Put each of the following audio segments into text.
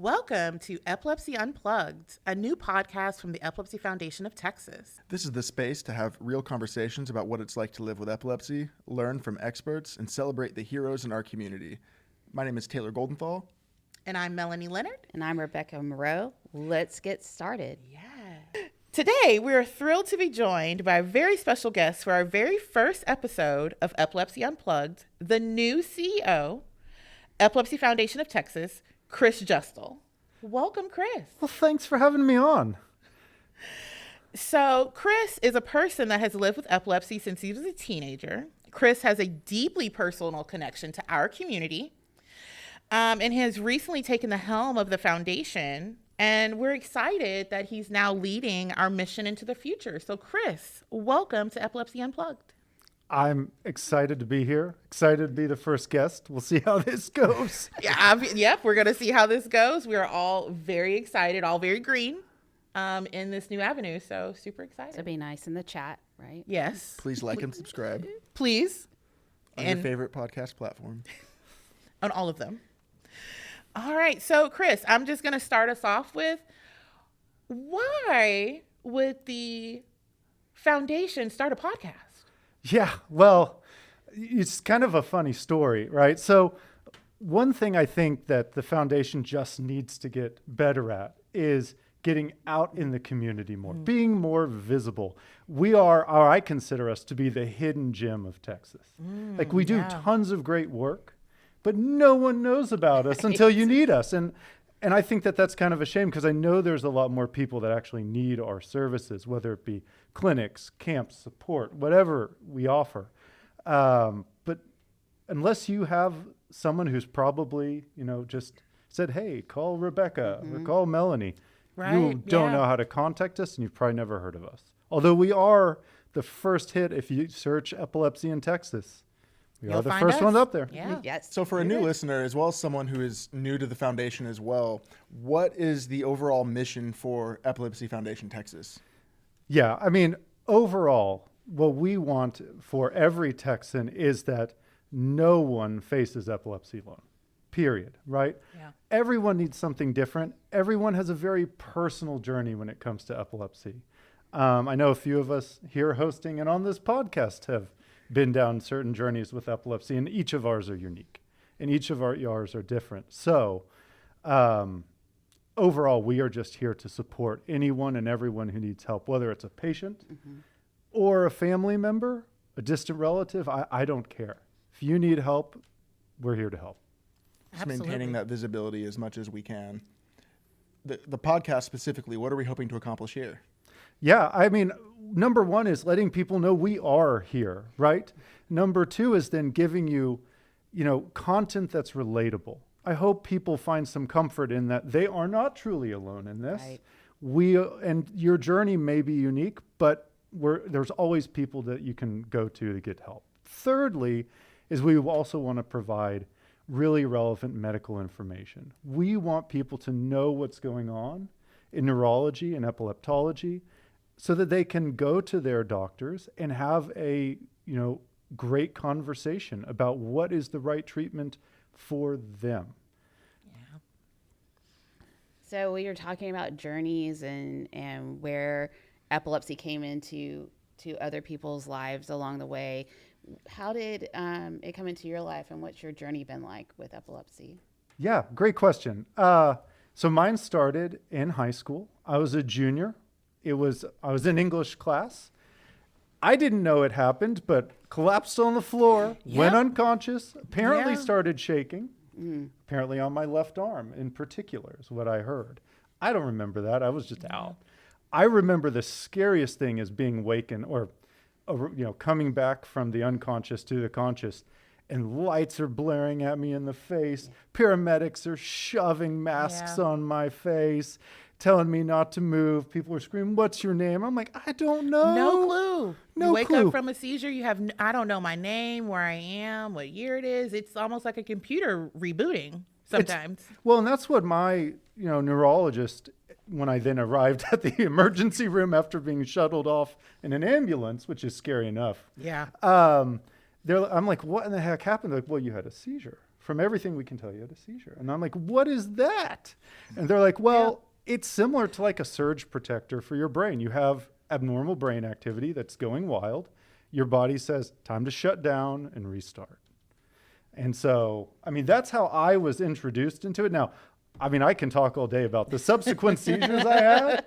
Welcome to Epilepsy Unplugged, a new podcast from the Epilepsy Foundation of Texas. This is the space to have real conversations about what it's like to live with epilepsy, learn from experts, and celebrate the heroes in our community. My name is Taylor Goldenthal. And I'm Melanie Leonard. And I'm Rebecca Moreau. Let's get started. Yeah. Today, we're thrilled to be joined by a very special guest for our very first episode of Epilepsy Unplugged, the new CEO, Epilepsy Foundation of Texas, Chris Justl. Welcome, Chris. Well, thanks for having me on. So Chris is a person that has lived with epilepsy since he was a teenager. Chris has a deeply personal connection to our community and has recently taken the helm of the foundation. And we're excited that he's now leading our mission into the future. So Chris, welcome to Epilepsy Unplugged. I'm excited to be here. Excited to be the first guest. We'll see how this goes. Yep, we're going to see how this goes. We are all very excited, all very green in this new avenue. So super excited. So be nice in the chat, right? Yes. Please like and subscribe Please. on your favorite podcast platform. On all of them. All right. So, Chris, I'm just going to start us off with, why would the foundation start a podcast? Yeah, well, it's kind of a funny story, right? So one thing I think that the foundation just needs to get better at is getting out in the community more, being more visible. We are, or I consider us to be the hidden gem of Texas. Like we do tons of great work, but no one knows about us until you need us. And I think that that's kind of a shame because I know there's a lot more people that actually need our services, whether it be clinics, camps, support, whatever we offer. But unless you have someone who's probably, just said, hey, call Rebecca or call Melanie, you don't know how to contact us and you've probably never heard of us. Although we are the first hit if you search epilepsy in Texas. We are the first ones up there. Yeah. Yes. So for a new listener, as well as someone who is new to the foundation as well, what is the overall mission for Epilepsy Foundation Texas? Yeah, I mean, overall, what we want for every Texan is that no one faces epilepsy alone, period, right? Yeah. Everyone needs something different. Everyone has a very personal journey when it comes to epilepsy. I know a few of us here hosting and on this podcast have been down certain journeys with epilepsy, and each of ours are unique, and each of ours are different. So overall, we are just here to support anyone and everyone who needs help, whether it's a patient or a family member, a distant relative. I don't care. If you need help, we're here to help. Just maintaining that visibility as much as we can. The podcast specifically, what are we hoping to accomplish here? Yeah, I mean, number one is letting people know we are here, right? Number two is then giving you, content that's relatable. I hope people find some comfort in that they are not truly alone in this. Right. And your journey may be unique, but there's always people that you can go to get help. Thirdly, is we also want to provide really relevant medical information. We want people to know what's going on in neurology and epileptology, so that they can go to their doctors and have a, great conversation about what is the right treatment for them. Yeah. So we were talking about journeys and where epilepsy came into other people's lives along the way. How did it come into your life, and what's your journey been like with epilepsy? Yeah, great question. So mine started in high school. I was a junior. I was in English class. I didn't know it happened, but collapsed on the floor, went unconscious, apparently started shaking, apparently on my left arm in particular is what I heard. I don't remember that. I was just out. I remember the scariest thing is being wakened or coming back from the unconscious to the conscious, and lights are blaring at me in the face. Paramedics are shoving masks on my face, telling me not to move. People are screaming, "What's your name?" I'm like, I don't know. No clue. No you wake clue. up from a seizure, you have, I don't know my name, where I am, what year it is. It's almost like a computer rebooting sometimes. And that's what my, neurologist, when I then arrived at the emergency room after being shuttled off in an ambulance, which is scary enough. Yeah. I'm like, what in the heck happened? They're like, well, you had a seizure from everything we can tell, you had a seizure. And I'm like, what is that? And they're like, well, it's similar to like a surge protector for your brain. You have abnormal brain activity that's going wild. Your body says, time to shut down and restart. And so, I mean, that's how I was introduced into it. Now, I mean, I can talk all day about the subsequent seizures I had,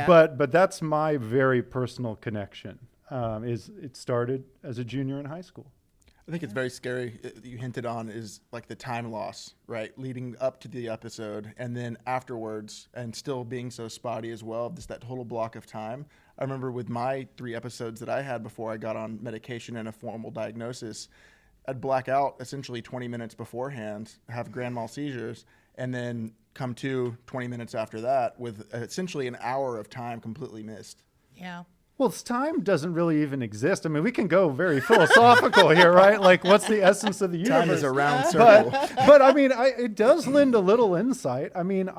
but that's my very personal connection. Is it started as a junior in high school. I think it's very scary. You hinted on is like the time loss, right? Leading up to the episode and then afterwards, and still being so spotty as well, just that total block of time. I remember with my 3 episodes that I had before I got on medication and a formal diagnosis, I'd black out essentially 20 minutes beforehand, have grand mal seizures, and then come to 20 minutes after that with essentially an hour of time completely missed. Yeah. Well, time doesn't really even exist. I mean, we can go very philosophical here, right? Like, what's the essence of the universe? Time is a round circle. But I mean, it does lend a little insight. I mean,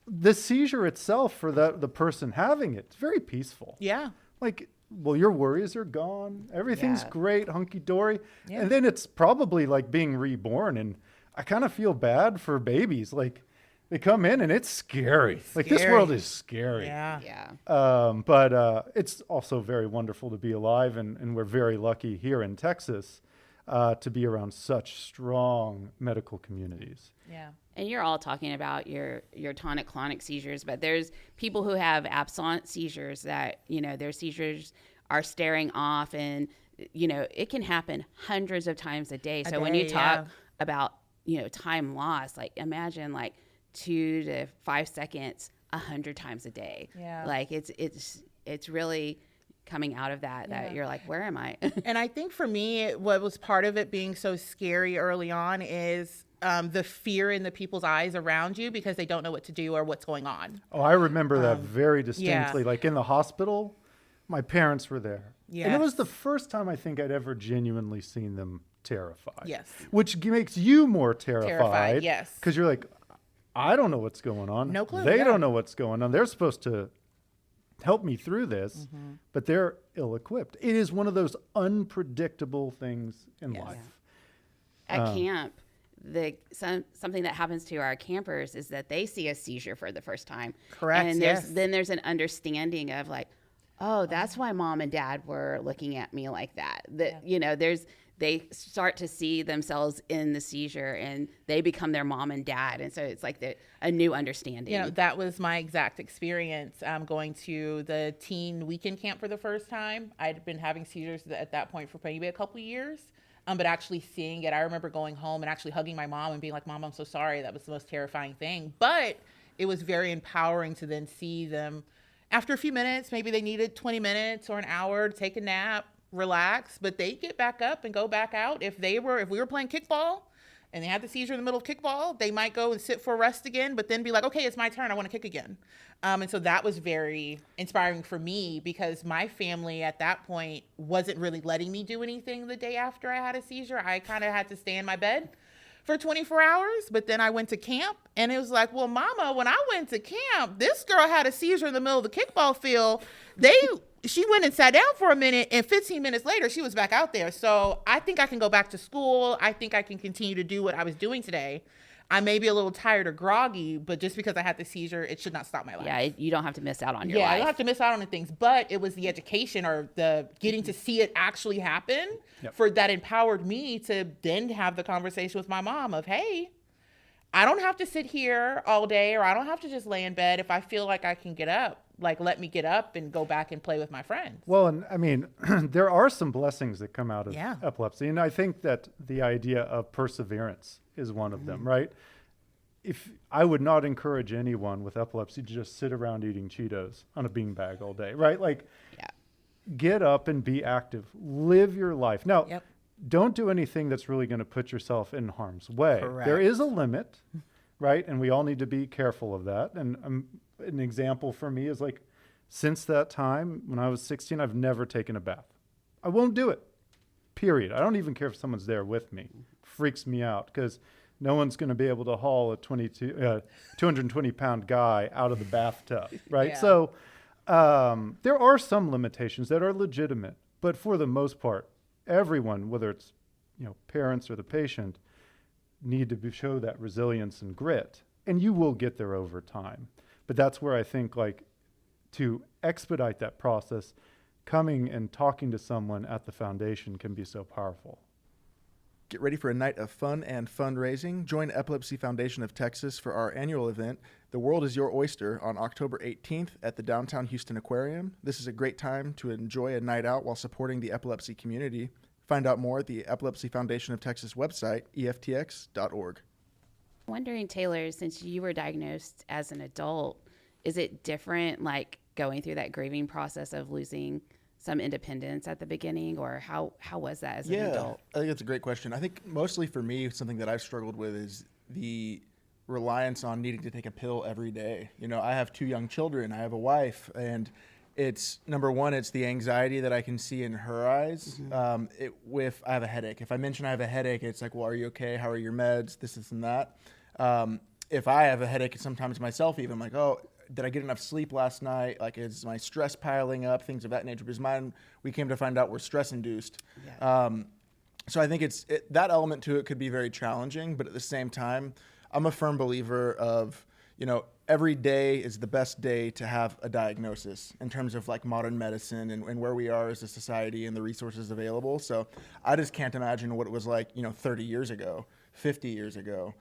the seizure itself for the person having it, it's very peaceful. Yeah. Like, well, your worries are gone. Everything's great, hunky-dory. Yeah. And then it's probably like being reborn. And I kind of feel bad for babies. Like, they come in and it's scary. Like, this world is scary. Yeah. Yeah. But it's also very wonderful to be alive. And we're very lucky here in Texas to be around such strong medical communities. Yeah. And you're all talking about your tonic-clonic seizures, but there's people who have absent seizures that, their seizures are staring off, and, it can happen hundreds of times a day. So when you talk about, time loss, like imagine like 2 to 5 seconds 100 times a day. Yeah. Like it's really coming out of that you're like, where am I? And I think for me, what was part of it being so scary early on is the fear in the people's eyes around you because they don't know what to do or what's going on. Oh, I remember that very distinctly. Like in the hospital, my parents were there. Yes. And it was the first time I think I'd ever genuinely seen them terrified. Yes. Which makes you more terrified. Yes. Because you're like, I don't know what's going on. No clue. They don't know what's going on. They're supposed to help me through this, but they're ill-equipped. It is one of those unpredictable things in life. At camp, something that happens to our campers is that they see a seizure for the first time. Correct. And then there's an understanding of like, oh, that's why mom and dad were looking at me like that. They start to see themselves in the seizure and they become their mom and dad. And so it's like a new understanding. That was my exact experience going to the teen weekend camp for the first time. I'd been having seizures at that point for maybe a couple of years. But actually seeing it, I remember going home and actually hugging my mom and being like, Mom, I'm so sorry. That was the most terrifying thing. But it was very empowering to then see them after a few minutes. Maybe they needed 20 minutes or an hour to take a nap, relax, but they get back up and go back out. If we were playing kickball and they had the seizure in the middle of kickball, they might go and sit for a rest again, but then be like, okay, it's my turn. I want to kick again. And so that was very inspiring for me because my family at that point wasn't really letting me do anything the day after I had a seizure. I kind of had to stay in my bed for 24 hours, but then I went to camp and it was like, well, Mama, when I went to camp, this girl had a seizure in the middle of the kickball field. She went and sat down for a minute and 15 minutes later, she was back out there. So I think I can go back to school. I think I can continue to do what I was doing today. I may be a little tired or groggy, but just because I had the seizure, it should not stop my life. Yeah, you don't have to miss out on your life. I don't have to miss out on the things, but it was the education or the getting to see it actually happen that empowered me to then have the conversation with my mom of, hey, I don't have to sit here all day or I don't have to just lay in bed. If I feel like I can get up, like let me get up and go back and play with my friends. Well, and I mean, there are some blessings that come out of epilepsy. And I think that the idea of perseverance is one of them, right? If I would not encourage anyone with epilepsy to just sit around eating Cheetos on a beanbag all day, right? Like, get up and be active. Live your life. Now, don't do anything that's really going to put yourself in harm's way. Correct. There is a limit, right? And we all need to be careful of that. And an example for me is like, since that time, when I was 16, I've never taken a bath. I won't do it, period. I don't even care if someone's there with me. Freaks me out because no one's going to be able to haul a 220-pound guy out of the bathtub, right? So there are some limitations that are legitimate, but for the most part, everyone, whether it's parents or the patient, need to show that resilience and grit, and you will get there over time. But that's where I think, like, to expedite that process, coming and talking to someone at the foundation can be so powerful. Get ready for a night of fun and fundraising. Join Epilepsy Foundation of Texas for our annual event, The World is Your Oyster, on October 18th at the downtown Houston Aquarium. This is a great time to enjoy a night out while supporting the epilepsy community. Find out more at the Epilepsy Foundation of Texas website, eftx.org. Wondering, Taylor, since you were diagnosed as an adult, is it different, like going through that grieving process of losing some independence at the beginning, or how was that as an adult? I think that's a great question. I think mostly for me, something that I've struggled with is the reliance on needing to take a pill every day. You know, I have 2 young children, I have a wife, and it's, number one, it's the anxiety that I can see in her eyes. If I have a headache, if I mention I have a headache, it's like, well, are you okay? How are your meds? This and that. If I have a headache, sometimes myself even, I'm like, oh, did I get enough sleep last night? Like, is my stress piling up? Things of that nature. Because mine, we came to find out, were stress induced. Yeah. So I think that element to it could be very challenging, but at the same time, I'm a firm believer of, you know, every day is the best day to have a diagnosis in terms of like modern medicine and where we are as a society and the resources available. So I just can't imagine what it was like, you know, 30 years ago, 50 years ago,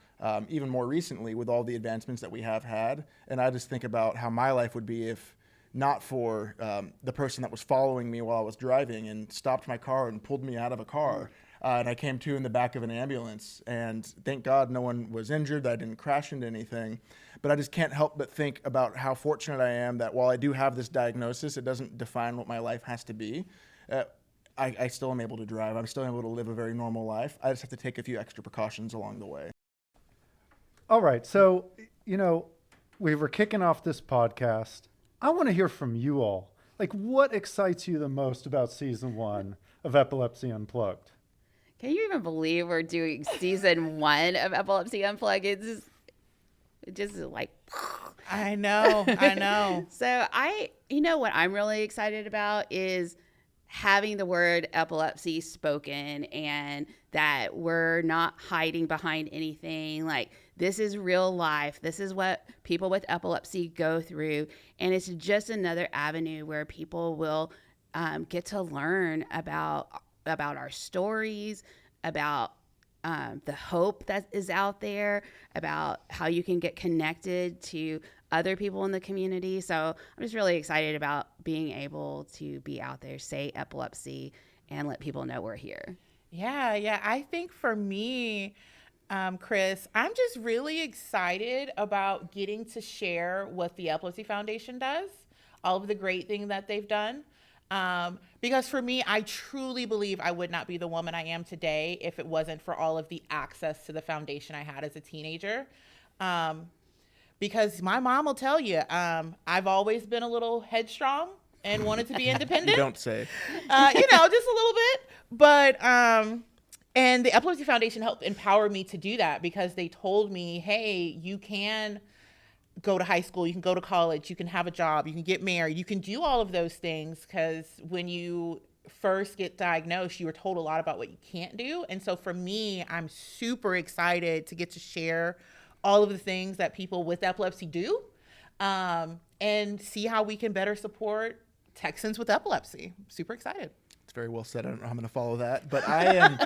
even more recently with all the advancements that we have had. And I just think about how my life would be if not for the person that was following me while I was driving and stopped my car and pulled me out of a car. And I came to in the back of an ambulance, and thank God no one was injured, that I didn't crash into anything. But I just can't help but think about how fortunate I am that while I do have this diagnosis, it doesn't define what my life has to be. I still am able to drive. I'm still able to live a very normal life. I just have to take a few extra precautions along the way. All right. So, you know, we were kicking off this podcast. I want to hear from you all. Like, what excites you the most about season 1 of Epilepsy Unplugged? Can you even believe we're doing season 1 of Epilepsy Unplugged? It's just like, I know. So you know what I'm really excited about is having the word epilepsy spoken, and that we're not hiding behind anything. Like, this is real life. This is what people with epilepsy go through. And it's just another avenue where people will get to learn about our stories, about the hope that is out there, about how you can get connected to other people in the community. So I'm just really excited about being able to be out there, say epilepsy, and let people know we're here. Yeah. I think for me, Chris, I'm just really excited about getting to share what the Epilepsy Foundation does, all of the great things that they've done. Because for me, I truly believe I would not be the woman I am today if it wasn't for all of the access to the foundation I had as a teenager. Because my mom will tell you, I've always been a little headstrong and wanted to be independent. You don't say. Just a little bit. But, and the Epilepsy Foundation helped empower me to do that, because they told me, hey, you can go to high school, you can go to college, you can have a job, you can get married, you can do all of those things, because when you first get diagnosed, you were told a lot about what you can't do. And so for me, I'm super excited to get to share all of the things that people with epilepsy do, and see how we can better support Texans with epilepsy. Super excited. It's very well said. I don't know how I'm going to follow that, but I am...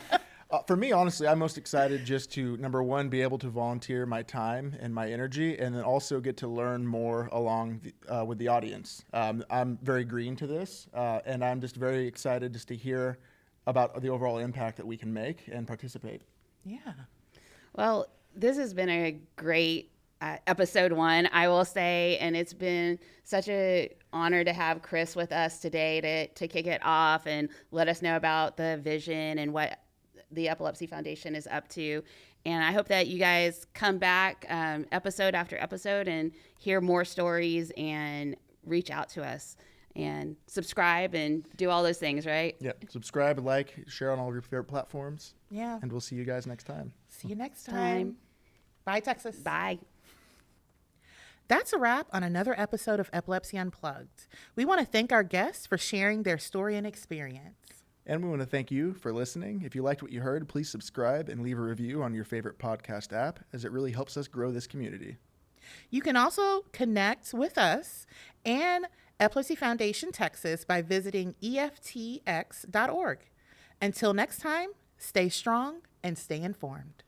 For me, honestly, I'm most excited just to, number one, be able to volunteer my time and my energy, and then also get to learn more along with the audience. I'm very green to this, and I'm just very excited just to hear about the overall impact that we can make and participate. Yeah. Well, this has been a great episode 1, I will say, and it's been such an honor to have Chris with us today to kick it off and let us know about the vision and what the Epilepsy Foundation is up to. And I hope that you guys come back episode after episode and hear more stories and reach out to us and subscribe and do all those things, right? Yeah. Subscribe, like, share on all of your favorite platforms. Yeah. And we'll see you guys next time. See you next time. Bye, Texas. Bye. That's a wrap on another episode of Epilepsy Unplugged. We want to thank our guests for sharing their story and experience. And we want to thank you for listening. If you liked what you heard, please subscribe and leave a review on your favorite podcast app, as it really helps us grow this community. You can also connect with us and Epilepsy Foundation Texas by visiting EFTX.org. Until next time, stay strong and stay informed.